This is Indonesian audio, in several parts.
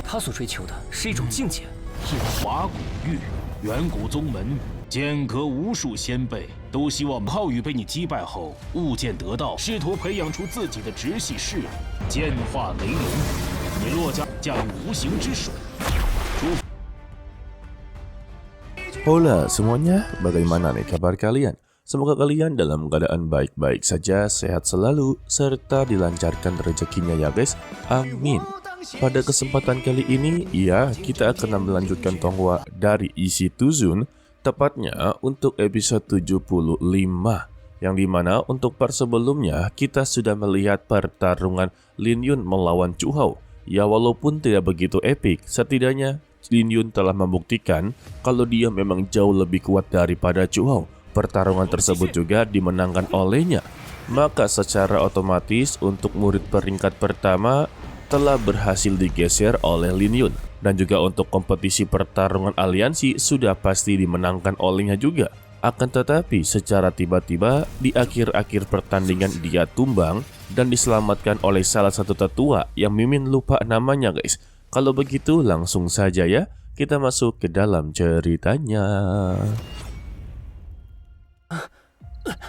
他所追求的是一种境界。华古玉，远古宗门，间隔无数先辈都希望浩宇被你击败后悟剑得道，试图培养出自己的直系势力，剑化雷龙。你若将无形之手。 Hola semuanya, bagaimana nih kabar kalian? Semoga kalian dalam keadaan baik-baik saja, sehat selalu, serta dilancarkan rezekinya ya guys. Amin. Pada kesempatan kali ini, ya kita akan melanjutkan Tonghua dari Isi Tuzun, tepatnya untuk episode 75. Yang dimana untuk part sebelumnya kita sudah melihat pertarungan Lin Yun melawan Chu Hao. Ya walaupun tidak begitu epik, setidaknya Lin Yun telah membuktikan kalau dia memang jauh lebih kuat daripada Chu Hao. Pertarungan tersebut juga dimenangkan olehnya. Maka secara otomatis untuk murid peringkat pertama telah berhasil digeser oleh Lin Yun. Dan juga untuk kompetisi pertarungan aliansi sudah pasti dimenangkan olehnya juga. Akan tetapi secara tiba-tiba di akhir-akhir pertandingan dia tumbang dan diselamatkan oleh salah satu tetua yang Mimin lupa namanya guys. Kalau begitu langsung saja ya kita masuk ke dalam ceritanya.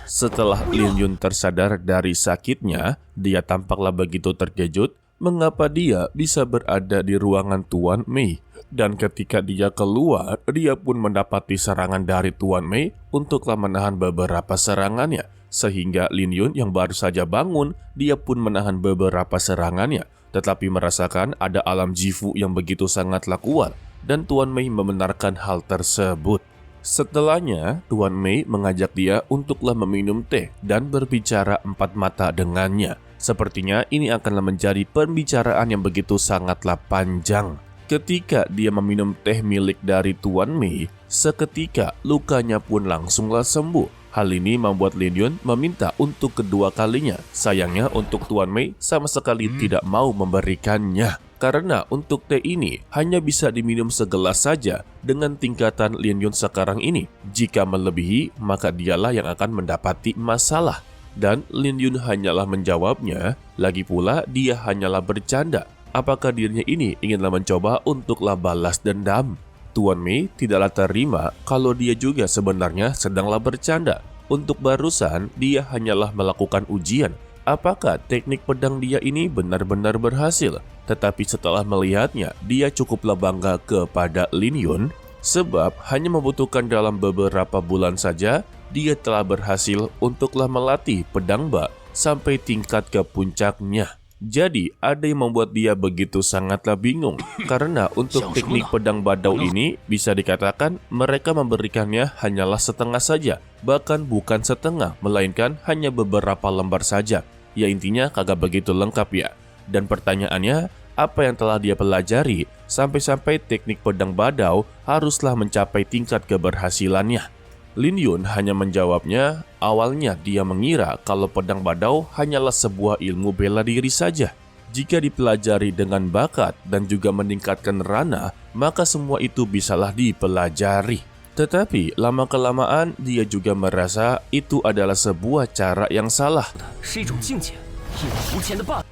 Setelah Lin Yun tersadar dari sakitnya, dia tampaklah begitu terkejut mengapa dia bisa berada di ruangan Tuan Mei. Dan ketika dia keluar, dia pun mendapati serangan dari Tuan Mei untuklah menahan beberapa serangannya. Sehingga Lin Yun yang baru saja bangun, dia pun menahan beberapa serangannya. Tetapi merasakan ada alam Jifu yang begitu sangatlah kuat. Dan Tuan Mei membenarkan hal tersebut. Setelahnya, Tuan Mei mengajak dia untuklah meminum teh dan berbicara empat mata dengannya. Sepertinya ini akanlah menjadi pembicaraan yang begitu sangatlah panjang. Ketika dia meminum teh milik dari Tuan Mei, seketika lukanya pun langsunglah sembuh. Hal ini membuat Lin Yun meminta untuk kedua kalinya. Sayangnya untuk Tuan Mei sama sekali tidak mau memberikannya. Karena untuk teh ini hanya bisa diminum segelas saja dengan tingkatan Lin Yun sekarang ini. Jika melebihi, maka dialah yang akan mendapati masalah. Dan Lin Yun hanyalah menjawabnya, lagi pula dia hanyalah bercanda. Apakah dirinya ini inginlah mencoba untuklah balas dendam? Tuan Mei tidaklah terima kalau dia juga sebenarnya sedanglah bercanda. Untuk barusan, dia hanyalah melakukan ujian. Apakah teknik pedang dia ini benar-benar berhasil? Tetapi setelah melihatnya, dia cukuplah bangga kepada Lin Yun. Sebab hanya membutuhkan dalam beberapa bulan saja, dia telah berhasil untuklah melatih pedang bak sampai tingkat ke puncaknya. Jadi ada yang membuat dia begitu sangatlah bingung. Karena untuk teknik pedang badau ini bisa dikatakan mereka memberikannya hanyalah setengah saja. Bahkan bukan setengah, melainkan hanya beberapa lembar saja. Ya intinya kagak begitu lengkap ya. Dan pertanyaannya, apa yang telah dia pelajari sampai-sampai teknik pedang badau haruslah mencapai tingkat keberhasilannya? Lin Yun hanya menjawabnya, awalnya dia mengira kalau pedang badau hanyalah sebuah ilmu bela diri saja. Jika dipelajari dengan bakat dan juga meningkatkan ranah, maka semua itu bisalah dipelajari. Tetapi lama-kelamaan dia juga merasa itu adalah sebuah cara yang salah.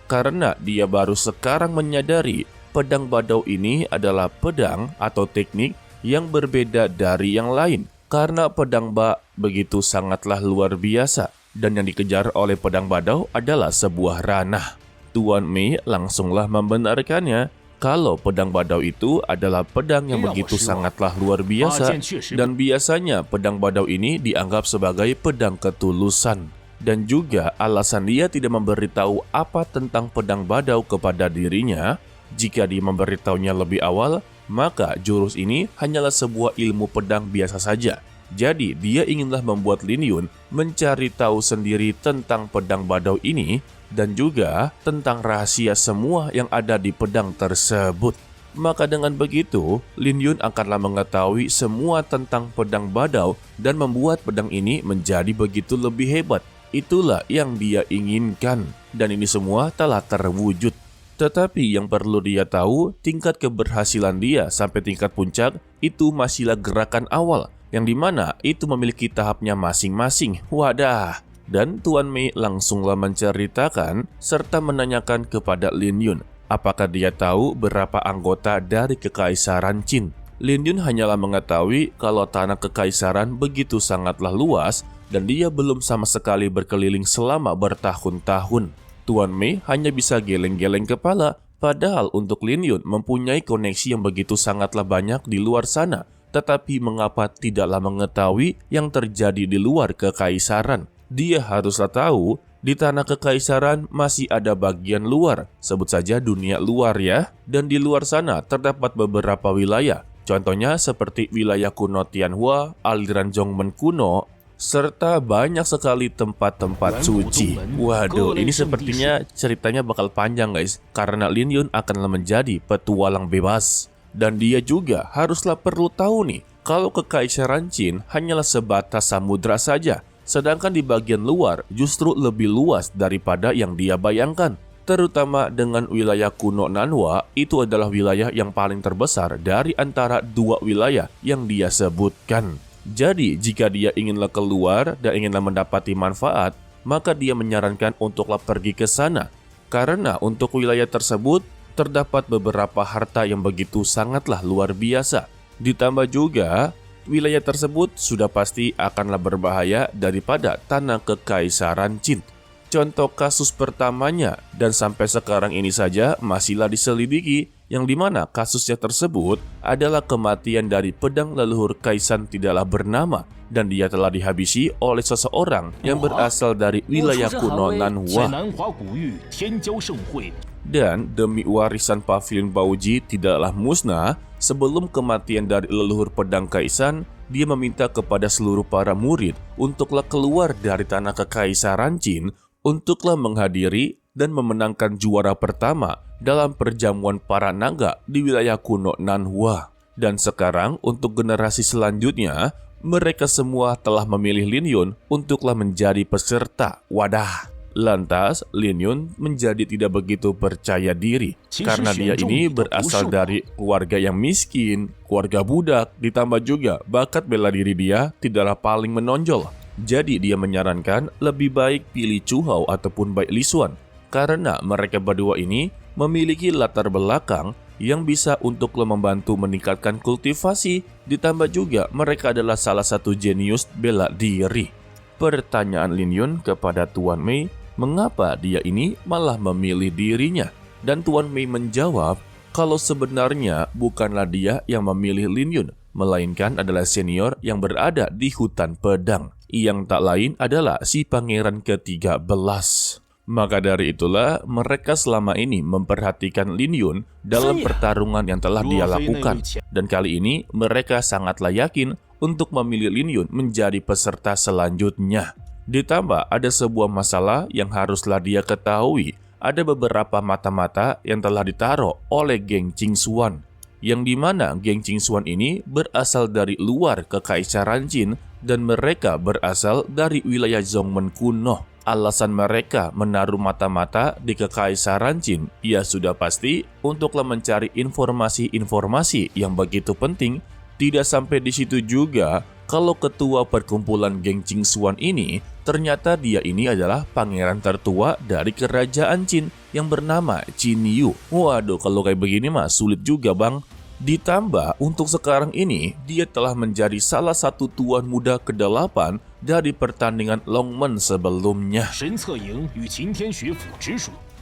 Karena dia baru sekarang menyadari pedang badau ini adalah pedang atau teknik yang berbeda dari yang lain. Karena pedang bak begitu sangatlah luar biasa dan yang dikejar oleh pedang badau adalah sebuah ranah. Tuan Mei langsunglah membenarkannya kalau pedang badau itu adalah pedang yang begitu sangatlah luar biasa dan biasanya pedang badau ini dianggap sebagai pedang ketulusan. Dan juga alasan dia tidak memberitahu apa tentang pedang badau kepada dirinya, jika dia memberitahunya lebih awal, maka jurus ini hanyalah sebuah ilmu pedang biasa saja. Jadi dia inginlah membuat Lin Yun mencari tahu sendiri tentang pedang badau ini dan juga tentang rahasia semua yang ada di pedang tersebut. Maka dengan begitu, Lin Yun akanlah mengetahui semua tentang pedang badau dan membuat pedang ini menjadi begitu lebih hebat. Itulah yang dia inginkan dan ini semua telah terwujud. Tetapi yang perlu dia tahu, tingkat keberhasilan dia sampai tingkat puncak itu masihlah gerakan awal, yang dimana itu memiliki tahapnya masing-masing. Wadah! Dan Tuan Mei langsunglah menceritakan serta menanyakan kepada Lin Yun, Apakah dia tahu berapa anggota dari Kekaisaran Qin? Lin Yun hanyalah mengetahui kalau tanah Kekaisaran begitu sangatlah luas dan dia belum sama sekali berkeliling selama bertahun-tahun. Tuan Mei hanya bisa geleng-geleng kepala, padahal untuk Lin Yun mempunyai koneksi yang begitu sangatlah banyak di luar sana. Tetapi mengapa tidaklah mengetahui yang terjadi di luar Kekaisaran? Dia haruslah tahu, di tanah Kekaisaran masih ada bagian luar, sebut saja dunia luar ya. Dan di luar sana terdapat beberapa wilayah. Contohnya seperti wilayah kuno Tianhua, aliran Zhongmen kuno, serta banyak sekali tempat-tempat suci. Waduh, ini sepertinya ceritanya bakal panjang guys, karena Lin Yun akanlah menjadi petualang bebas. Dan dia juga haruslah perlu tahu nih, kalau Kekaisaran Qin hanyalah sebatas samudra saja, sedangkan di bagian luar justru lebih luas daripada yang dia bayangkan. Terutama dengan wilayah kuno Nanhua, itu adalah wilayah yang paling terbesar dari antara dua wilayah yang dia sebutkan. Jadi, jika dia inginlah keluar dan inginlah mendapati manfaat, maka dia menyarankan untuklah pergi ke sana. Karena untuk wilayah tersebut, terdapat beberapa harta yang begitu sangatlah luar biasa. Ditambah juga, wilayah tersebut sudah pasti akanlah berbahaya daripada tanah Kekaisaran Qin. Contoh kasus pertamanya, dan sampai sekarang ini saja masihlah diselidiki, yang dimana kasusnya tersebut adalah kematian dari pedang leluhur Kaisan tidaklah bernama, dan dia telah dihabisi oleh seseorang yang berasal dari wilayah kuno Nanhua. Dan demi warisan Pavilion Baoji tidaklah musnah, sebelum kematian dari leluhur pedang Kaisan, dia meminta kepada seluruh para murid untuklah keluar dari tanah Kekaisaran Qin, untuklah menghadiri dan memenangkan juara pertama dalam perjamuan para naga di wilayah kuno Nanhua. Dan sekarang untuk generasi selanjutnya, mereka semua telah memilih Lin Yun untuklah menjadi peserta. Wadah. Lantas, Lin Yun menjadi tidak begitu percaya diri karena dia ini berasal dari keluarga yang miskin, keluarga budak, ditambah juga bakat bela diri dia tidaklah paling menonjol. Jadi dia menyarankan lebih baik pilih Chu Hao ataupun Bai Lisuan karena mereka berdua ini memiliki latar belakang yang bisa untuk membantu meningkatkan kultivasi, ditambah juga mereka adalah salah satu jenius bela diri. Pertanyaan Lin Yun kepada Tuan Mei, mengapa dia ini malah memilih dirinya? Dan Tuan Mei menjawab kalau sebenarnya bukanlah dia yang memilih Lin Yun, melainkan adalah senior yang berada di hutan pedang, yang tak lain adalah si pangeran ke-13. Maka dari itulah mereka selama ini memperhatikan Lin Yun dalam pertarungan yang telah dia lakukan. Dan kali ini mereka sangatlah yakin untuk memilih Lin Yun menjadi peserta selanjutnya. Ditambah ada sebuah masalah yang haruslah dia ketahui. Ada beberapa mata-mata yang telah ditaruh oleh geng Qingxuan, yang dimana geng Qingxuan ini berasal dari luar Kekaisaran Qin dan mereka berasal dari wilayah Zhongmen kuno. Alasan mereka menaruh mata-mata di Kekaisaran Qin, ya sudah pasti untuklah mencari informasi-informasi yang begitu penting. Tidak sampai di situ juga, kalau ketua perkumpulan geng Qingxuan ini, ternyata dia ini adalah pangeran tertua dari kerajaan Qin yang bernama Qin Yu. Waduh, kalau kayak begini mah sulit juga bang. Ditambah untuk sekarang ini, dia telah menjadi salah satu tuan muda ke-8 dari pertandingan Longmen sebelumnya.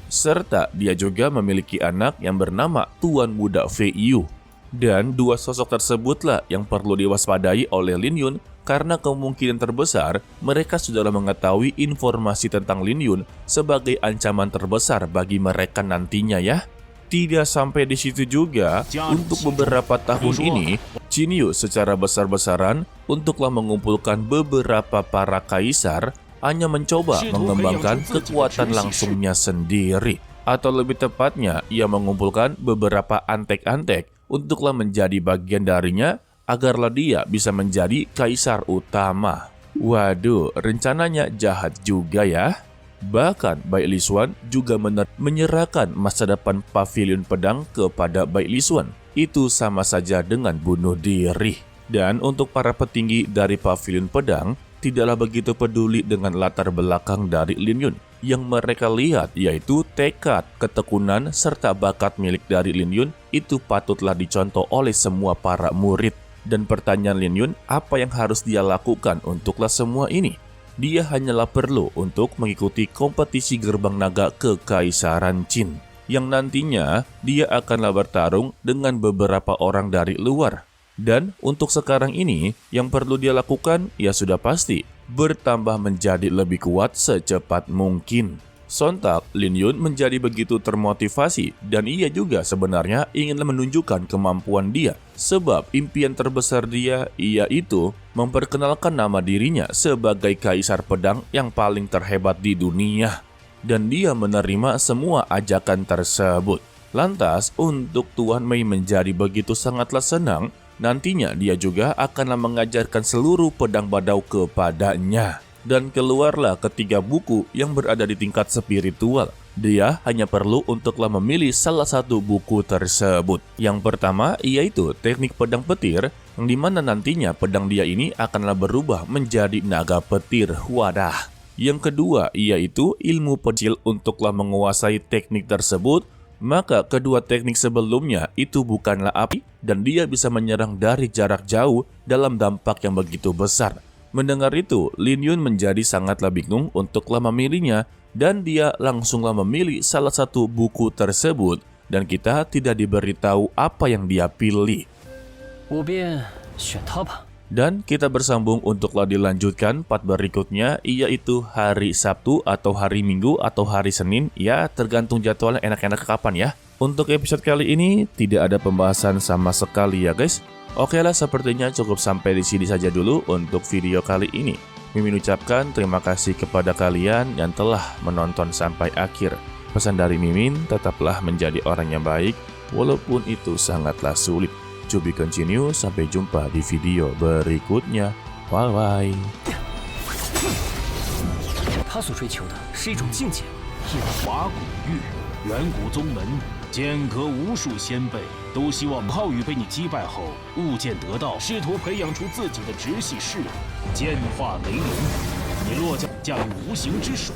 Serta dia juga memiliki anak yang bernama Tuan Muda Fei Yu. Dan dua sosok tersebutlah yang perlu diwaspadai oleh Lin Yun karena kemungkinan terbesar mereka sudah mengetahui informasi tentang Lin Yun sebagai ancaman terbesar bagi mereka nantinya ya. Tidak sampai di situ juga, untuk beberapa tahun ini, Qin Yu secara besar-besaran untuklah mengumpulkan beberapa para kaisar hanya mencoba mengembangkan kekuatan langsungnya sendiri. Atau lebih tepatnya, ia mengumpulkan beberapa antek-antek untuklah menjadi bagian darinya agarlah dia bisa menjadi kaisar utama. Waduh, rencananya jahat juga ya. Bahkan Bai Lisuan juga menyerahkan masa depan Pavilion Pedang kepada Bai Lisuan. Itu sama saja dengan bunuh diri. Dan untuk para petinggi dari Pavilion Pedang, tidaklah begitu peduli dengan latar belakang dari Lin Yun. yang mereka lihat yaitu tekad, ketekunan, serta bakat milik dari Lin Yun itu patutlah dicontoh oleh semua para murid. Dan pertanyaan Lin Yun, apa yang harus dia lakukan untuklah semua ini? Dia hanyalah perlu untuk mengikuti kompetisi gerbang naga Kekaisaran Qin, yang nantinya dia akanlah bertarung dengan beberapa orang dari luar. Dan untuk sekarang ini, yang perlu dia lakukan, ya sudah pasti, bertambah menjadi lebih kuat secepat mungkin. Sontak, Lin Yun menjadi begitu termotivasi dan ia juga sebenarnya ingin menunjukkan kemampuan dia. Sebab impian terbesar dia yaitu memperkenalkan nama dirinya sebagai kaisar pedang yang paling terhebat di dunia. Dan dia menerima semua ajakan tersebut. Lantas, untuk Tuan Mei menjadi begitu sangatlah senang, nantinya dia juga akanlah mengajarkan seluruh pedang badau kepadanya. Dan keluarlah ketiga buku yang berada di tingkat spiritual. Dia hanya perlu untuklah memilih salah satu buku tersebut. Yang pertama yaitu teknik pedang petir, yang dimana nantinya pedang dia ini akanlah berubah menjadi naga petir. Wadah. Yang kedua yaitu ilmu pensil untuklah menguasai teknik tersebut. Maka kedua teknik sebelumnya itu bukanlah api dan dia bisa menyerang dari jarak jauh dalam dampak yang begitu besar. Mendengar itu, Lin Yun menjadi sangatlah bingung untuklah memilihnya dan dia langsunglah memilih salah satu buku tersebut dan kita tidak diberitahu apa yang dia pilih. Dan kita bersambung untuklah dilanjutkan part berikutnya, yaitu hari Sabtu atau hari Minggu atau hari Senin, ya tergantung jadwalnya enak-enak kapan ya. Untuk episode kali ini tidak ada pembahasan sama sekali ya guys. Oke lah, sepertinya cukup sampai di sini saja dulu untuk video kali ini. Mimin ucapkan terima kasih kepada kalian yang telah menonton sampai akhir. Pesan dari Mimin, tetaplah menjadi orang yang baik walaupun itu sangatlah sulit. To be continue, sampai jumpa di video berikutnya. Bye bye. 他所追求的是一种境界。华古玉，远古宗门，间隔无数先辈都希望浩宇被你击败后悟剑得道，试图培养出自己的直系势力，剑化雷龙。你落将驾驭无形之水。